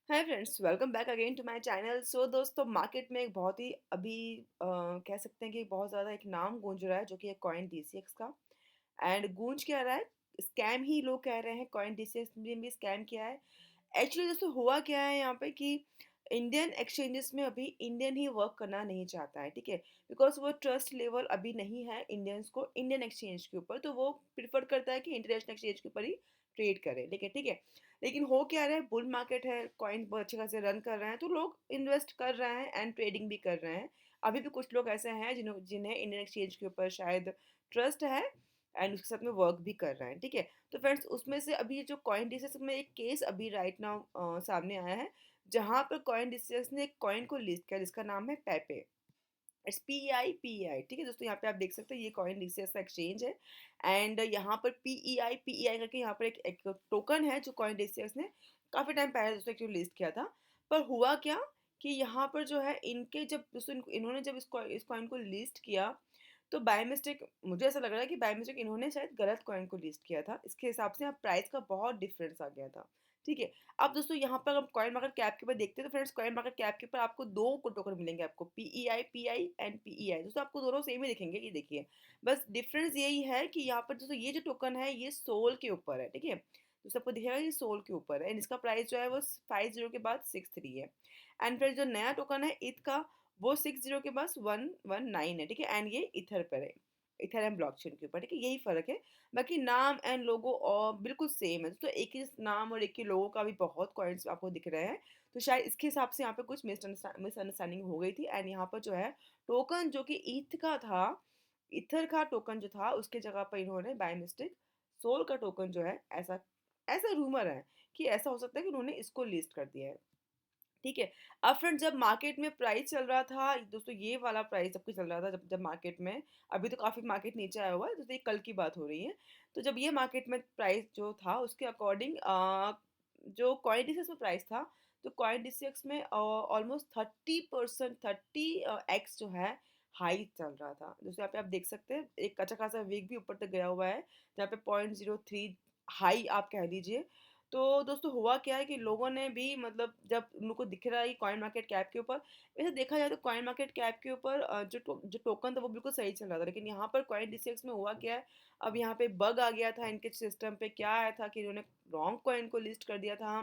Hi friends, welcome back again to my channel. So दोस्तों, market में एक बहुत ही अभी कह सकते हैं कि बहुत ज़्यादा एक नाम गूंज रहा है जो कि है कॉइन डीसीएक्स का। एंड गूंज क्या रहा है, स्कैम ही लोग कह रहे हैं। कॉइन डीसीएक्स में भी स्कैम किया है। एक्चुअली दोस्तों हुआ क्या है यहाँ पे कि इंडियन एक्सचेंजेस में अभी इंडियन ही वर्क करना नहीं चाहता है, ठीक है। बिकॉज वो ट्रस्ट लेवल अभी नहीं है इंडियंस को इंडियन एक्सचेंज के ऊपर, तो वो प्रिफर करता है कि इंटरनेशनल एक्सचेंज के ऊपर ही ट्रेड करे, ठीक है। लेकिन हो क्या रहा है, बुल मार्केट है, कॉइन बहुत अच्छे खासे रन कर रहे हैं, तो लोग इन्वेस्ट कर रहे हैं एंड ट्रेडिंग भी कर रहे हैं। अभी भी कुछ लोग ऐसे हैं जिन्हें इंडियन एक्सचेंज के ऊपर शायद ट्रस्ट है एंड उसके साथ में वर्क भी कर रहे हैं, ठीक है। तो फ्रेंड्स, उसमें से अभी जो कॉइन डिसेस में एक केस अभी राइट नाउ सामने आया है, जहां पर कॉइन डिसेस ने एक कॉइन को लिस्ट किया जिसका नाम है पेपे। इट्स पी आई, ठीक है दोस्तों। यहाँ पे आप देख सकते हैं ये कॉइन डिसेस का एक्सचेंज है। एंड यहाँ पर पी ई आई करके यहाँ पर एक टोकन है जो कॉइन डिसेस ने काफी टाइम पहले दोस्तों एक्चुअली लिस्ट किया था। पर हुआ क्या कि यहाँ पर जो है इनके जब दोस्तों इन्होंने जब इस कॉइन को लिस्ट किया, तो बाय मिस्टेक मुझे ऐसा लग रहा है कि बाय मिस्टेक इन्होंने शायद गलत कॉइन को लिस्ट किया था। इसके हिसाब से यहाँ प्राइस का बहुत डिफरेंस आ गया था, ठीक है। अब दोस्तों यहाँ पर हम कॉइन मार्केट कैप के ऊपर देखते हैं, तो फ्रेंड्स कॉइन मार्केट कैप के ऊपर आपको दो टोकन मिलेंगे, आपको P I and P E I. दोस्तों आपको दोनों सेम ही दिखेंगे, ये देखिए। बस डिफरेंस यही है कि यहाँ पर दोस्तों ये जो टोकन है ये सोल के ऊपर है, ठीक है। दोस्तों आपको दिखेगा ये सोल के ऊपर है एंड इसका प्राइस जो है वो 50 के बाद 63 है। एंड फिर जो नया टोकन है इथ का, वो 60 के पास 119 है, ठीक है। एंड ये इथर पर है, इथेरियम ब्लॉकचेन के ऊपर, ठीक है। यही फर्क है, बाकी नाम एंड लोगो और बिल्कुल सेम है। तो एक ही नाम और एक ही लोगो का भी बहुत कॉइन्स आपको दिख रहे हैं। तो शायद इसके हिसाब से यहाँ पे कुछ मिसअंडरस्टैंडिंग हो गई थी एंड यहाँ पर जो है टोकन जो कि ईथ का था, इथर का टोकन जो था उसके जगह पर इन्होंने बाय मिस्टेक सोल का टोकन जो है, ऐसा ऐसा रूमर है कि ऐसा हो सकता है कि उन्होंने इसको लिस्ट कर दिया है, ठीक है। अब फ्रेंड, जब मार्केट में प्राइस चल रहा था दोस्तों, ये वाला प्राइस जब कुछ चल रहा था, जब जब मार्केट में, अभी तो काफ़ी मार्केट नीचे आया हुआ है, दोस्तों ये कल की बात हो रही है। तो जब ये मार्केट में प्राइस जो था उसके अकॉर्डिंग जो कॉइन डिसेक्स में प्राइस था, तो कॉइन डिसेक्स में ऑलमोस्ट 30%, 30x जो है हाई चल रहा था। दोस्तों यहाँ पे आप देख सकते हैं एक अच्छा खासा वीक भी ऊपर तक गया हुआ है, जहाँ पे 0.03 हाई आप कह लीजिए। तो दोस्तों हुआ क्या है कि लोगों ने भी मतलब जब उनको दिख रहा है कॉइन मार्केट कैप के ऊपर, वैसे देखा जाए तो कॉइन मार्केट कैप के ऊपर जो टोकन था वो बिल्कुल सही चल रहा था, लेकिन यहाँ पर कॉइन डिसेक्स में हुआ क्या है, अब यहाँ पे बग आ गया था इनके सिस्टम पे। क्या आया था कि इन्होंने रॉन्ग कॉइन को लिस्ट कर दिया था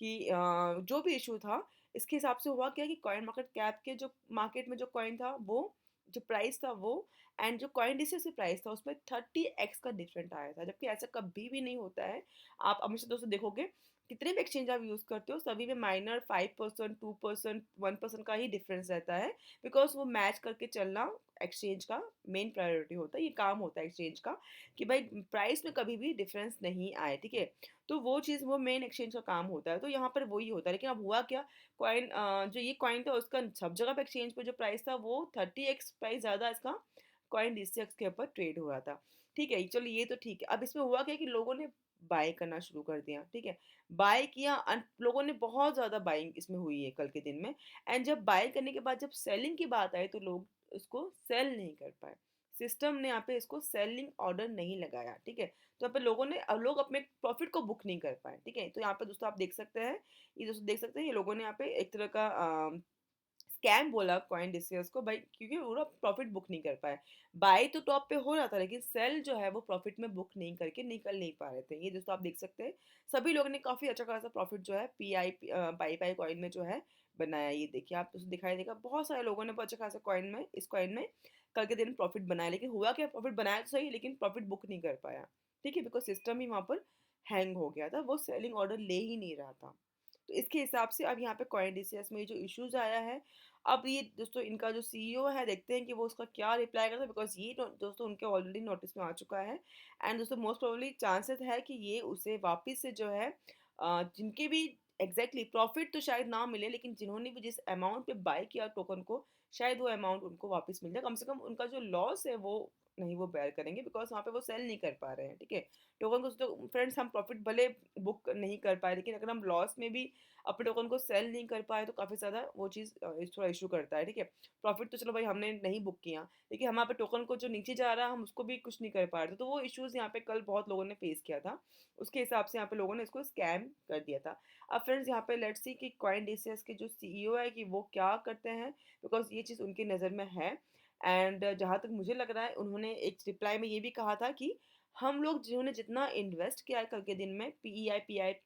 कि जो भी इशू था, इसके हिसाब से हुआ क्या कि कॉइन मार्केट कैप के जो मार्केट में जो कॉइन था वो, जो प्राइस था वो, एंड जो कॉइन डिसेक्स की प्राइस था उसमें 30x का डिफरेंट आया था, जबकि ऐसा कभी भी नहीं होता है। आप हमेशा दोस्तों देखोगे कितने भी एक्सचेंज आप यूज़ करते हो सभी में माइनर 5%, 2%, 1% का ही डिफरेंस रहता है। बिकॉज वो मैच करके चलना एक्सचेंज का मेन प्रायोरिटी होता है, ये काम होता है एक्सचेंज का कि भाई प्राइस में कभी भी डिफरेंस नहीं आए, ठीक है। तो वो चीज़ वो मेन एक्सचेंज का काम होता है, तो यहाँ पर वही होता है। लेकिन अब हुआ क्या, कॉइन जो ये कॉइन था उसका सब जगह पे एक्सचेंज पे जो प्राइस था वो 30x प्राइस ज़्यादा इसका कॉइन डीसीएक्स के ऊपर ट्रेड हो रहा था, ठीक है। चलो ये तो ठीक है। अब इसमें हुआ क्या कि लोगों ने बाय करना शुरू कर दिया, ठीक है। बाय किया, लोगों ने बहुत ज़्यादा बाइंग इसमें हुई है कल के दिन में। एंड जब बाय करने के बाद जब सेलिंग की बात आई तो लोग उसको सेल नहीं कर पाए। सिस्टम ने यहाँ पे इसको सेलिंग ऑर्डर नहीं लगाया, ठीक है। तो यहाँ पे लोग अपने प्रॉफिट को बुक नहीं कर पाए, ठीक है। तो यहाँ पे दोस्तों आप देख सकते हैं, ये दोस्तों देख सकते हैं, ये लोगों ने यहाँ पे एक तरह का स्कैम बोला कॉइन डिसेस को भाई, क्योंकि वो लोग प्रॉफिट बुक नहीं कर पाए। बाय तो टॉप पे हो रहा था लेकिन सेल जो है वो प्रॉफिट में बुक नहीं करके निकल नहीं पा रहे थे। ये दोस्तों आप देख सकते हैं, सभी लोगों ने काफी अच्छा खासा प्रॉफिट जो है पाई पाई कॉइन में जो है बनाया। ये देखिए, आप दोस्तों दिखाई देगा बहुत सारे लोगों ने बहुत अच्छा खासा कॉइन में, इस कॉइन में कल के दिन प्रॉफिट बनाया। लेकिन हुआ क्या, प्रॉफिट बनाया तो सही लेकिन प्रॉफिट बुक नहीं कर पाया, ठीक है। बिकॉज सिस्टम ही वहां पर हैंग हो गया था, वो सेलिंग ऑर्डर ले ही नहीं रहा था। तो इसके हिसाब से अब यहाँ पे कॉइन डीसीएस में जो इश्यूज आया है, अब ये दोस्तों इनका जो सीईओ है, देखते हैं कि वो उसका क्या रिप्लाई करता है। बिकॉज ये दोस्तों उनके ऑलरेडी नोटिस में आ चुका है एंड दोस्तों मोस्ट प्रोबेबली चांसेस है कि ये उसे वापस से जो है जिनके भी एग्जैक्टली प्रॉफिट तो शायद ना मिले, लेकिन जिन्होंने भी जिस अमाउंट पे बाय किया टोकन को, शायद वो अमाउंट उनको वापस मिल जाए। कम से कम उनका जो लॉस है वो नहीं वो बेयर करेंगे, बिकॉज वहाँ पे वो सेल नहीं कर पा रहे हैं, ठीक है। टोकन को तो फ्रेंड्स हम प्रॉफिट भले बुक नहीं कर पाए, लेकिन अगर हम लॉस में भी अपने टोकन को सेल नहीं कर पाए तो काफ़ी ज़्यादा वो चीज़ थोड़ा इशू करता है, ठीक है। प्रॉफिट तो चलो भाई हमने नहीं बुक किया, लेकिन हमारे पे टोकन को जो नीचे जा रहा है हम उसको भी कुछ नहीं कर पा रहे थे, तो वो इश्यूज़ यहाँ पे कल बहुत लोगों ने फेस किया था। उसके हिसाब से यहाँ पे लोगों ने इसको स्कैम कर दिया था। अब फ्रेंड्स यहाँ पे लेट्स सी कि कॉइन डीसीएस के जो सीईओ है कि वो क्या करते हैं, बिकॉज ये चीज़ उनकी नज़र में है। एंड जहाँ तक मुझे लग रहा है उन्होंने एक रिप्लाई में ये भी कहा था कि हम लोग जिन्होंने जितना इन्वेस्ट किया है कल के दिन में पीई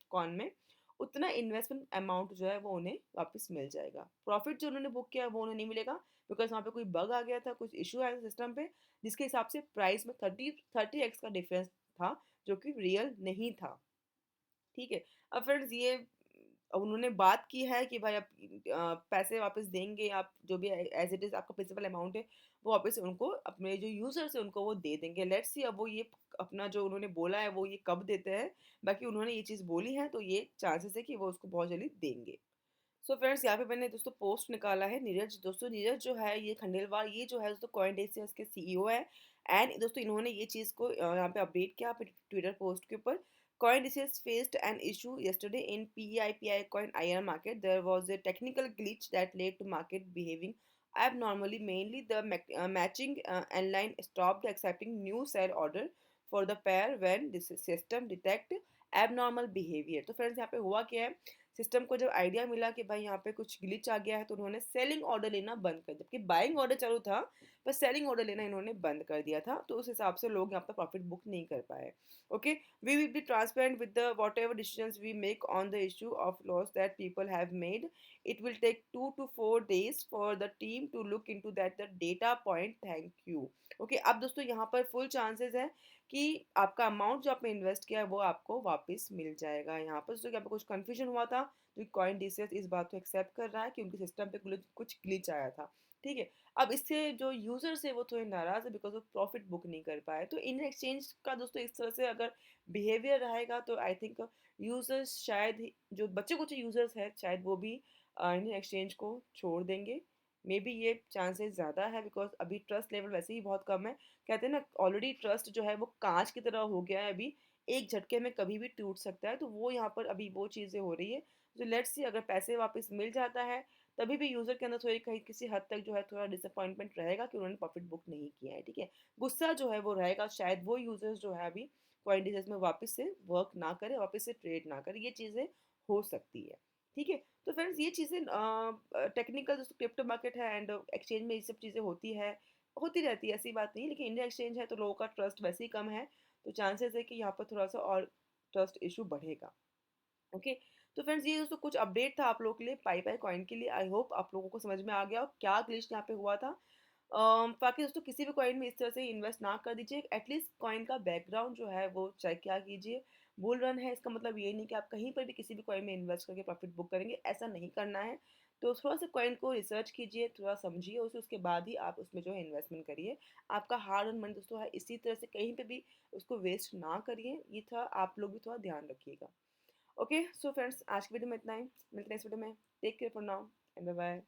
कॉइन में, उतना इन्वेस्टमेंट अमाउंट जो है वो उन्हें वापस मिल जाएगा। प्रॉफिट जो उन्होंने बुक किया है वो उन्हें नहीं मिलेगा, बिकॉज वहाँ पे कोई बग आ गया था, कुछ इशू आया सिस्टम पे, जिसके हिसाब से प्राइस में 30x का डिफरेंस था, जो कि रियल नहीं था, ठीक है। अब फ्रेंड्स ये उन्होंने बात की है कि भाई आप पैसे वापस देंगे, आप जो भी एज इट इज़ आपका प्रिंसिपल अमाउंट है वो वापस उनको अपने जो यूजर्स है उनको वो दे देंगे। लेट्स सी अब वो ये अपना जो उन्होंने बोला है वो ये कब देते हैं, बाकी उन्होंने ये चीज़ बोली है तो ये चांसेस है कि वो उसको बहुत जल्दी देंगे। सो फ्रेंड्स यहाँ पे मैंने दोस्तों पोस्ट निकाला है नीरज, दोस्तों नीरज जो है ये खंडेलवाल, ये जो है दोस्तों कॉइनडेसियस के सीईओ है। एंड दोस्तों इन्होंने ये चीज़ को यहाँ पे अपडेट किया अपने ट्विटर पोस्ट के ऊपर। कॉइनडेसियस faced an issue yesterday in PIPI coin IR market. There was a technical glitch that led to market behaving abnormally. Mainly the matching line stopped accepting new sell order for the pair when this system detect abnormal behavior. तो friends यहाँ पे हुआ क्या है, system को जब idea मिला कि भाई यहाँ पे कुछ ग्लिच आ गया है तो उन्होंने सेलिंग ऑर्डर लेना बंद कर दिया, जबकि बाइंग ऑर्डर चालू था, पर सेलिंग ऑर्डर लेना इन्होंने बंद कर दिया था, तो उस हिसाब से लोग यहाँ पे प्रॉफिट बुक नहीं कर पाए। Okay, we will be transparent with the whatever decisions we make on the issue of loss that people have made. It will take 2 to 4 days for the team to look into that the data point, thank you. Okay, अब दोस्तों यहाँ पर full chances है कि आपका amount जो आपने invest किया है वो आपको वापस मिल जाएगा। यहाँ पर दोस्तों यहाँ पे कुछ कंफ्यूजन हुआ था, तो कॉइन डीसीएस इस बात को एक्सेप्ट कर रहा है कि उनके सिस्टम पे कुछ ग्लिच आया था, ठीक है। अब इससे जो यूजर्स है वो थोड़े नाराज है, बिकॉज वो प्रॉफिट बुक नहीं कर पाए। तो इन एक्सचेंज का दोस्तों इस तरह से अगर बिहेवियर रहेगा तो आई थिंक यूजर्स शायद जो बच्चे कुछ यूजर्स हैं शायद वो भी इंडियन एक्सचेंज को छोड़ देंगे। मे बी ये चांसेस ज़्यादा है, बिकॉज अभी ट्रस्ट लेवल वैसे ही बहुत कम है। कहते हैं ना ऑलरेडी ट्रस्ट जो है वो कांच की तरह हो गया है, अभी एक झटके में कभी भी टूट सकता है, तो वो यहाँ पर अभी वो चीज़ें हो रही है। तो लेट्स सी अगर पैसे वापस मिल जाता है तभी भी यूज़र के अंदर थोड़ी कहीं किसी हद तक जो है थोड़ा डिसअपॉइंटमेंट रहेगा कि उन्होंने प्रॉफिट बुक नहीं किया है, ठीक है। गुस्सा जो है वो रहेगा, शायद वो यूजर्स जो है अभी कॉइन डिसेस में वापस से वर्क ना करे, वापस से ट्रेड ना करे, ये चीज़ें हो सकती है, ठीक है। तो फ्रेंड्स ये चीज़ें टेक्निकल जो क्रिप्टो मार्केट है एंड एक्सचेंज में ये सब चीज़ें होती रहती है, ऐसी बात नहीं है, लेकिन इंडिया एक्सचेंज है तो लोगों का ट्रस्ट वैसे ही कम है, तो चांसेस है कि यहाँ पर थोड़ा सा और ट्रस्ट इशू बढ़ेगा। ओके, तो फ्रेंड्स ये दोस्तों कुछ अपडेट था आप लोगों के लिए पाई पाई कॉइन के लिए। आई होप आप लोगों को समझ में आ गया हो क्या ग्लिच यहाँ पे हुआ था। बाकी दोस्तों किसी भी कॉइन में इस तरह से इन्वेस्ट ना कर दीजिए, एटलीस्ट कॉइन का बैकग्राउंड जो है वो चेक किया कीजिए। बुल रन है इसका मतलब ये नहीं कि आप कहीं पर भी किसी भी कॉइन में इन्वेस्ट करके प्रॉफिट बुक करेंगे, ऐसा नहीं करना है। तो थोड़ा सा कॉइन को रिसर्च कीजिए, थोड़ा समझिए उसे, उसके बाद ही आप उसमें जो है इन्वेस्टमेंट करिए। आपका हार्ड अर्न मनी दोस्तों है, इसी तरह से कहीं पे भी उसको वेस्ट ना करिए, ये था आप लोग भी थोड़ा ध्यान रखिएगा। ओके सो फ्रेंड्स आज की वीडियो में इतना ही, मिलते हैं नेक्स्ट वीडियो में। Take care for now and bye bye.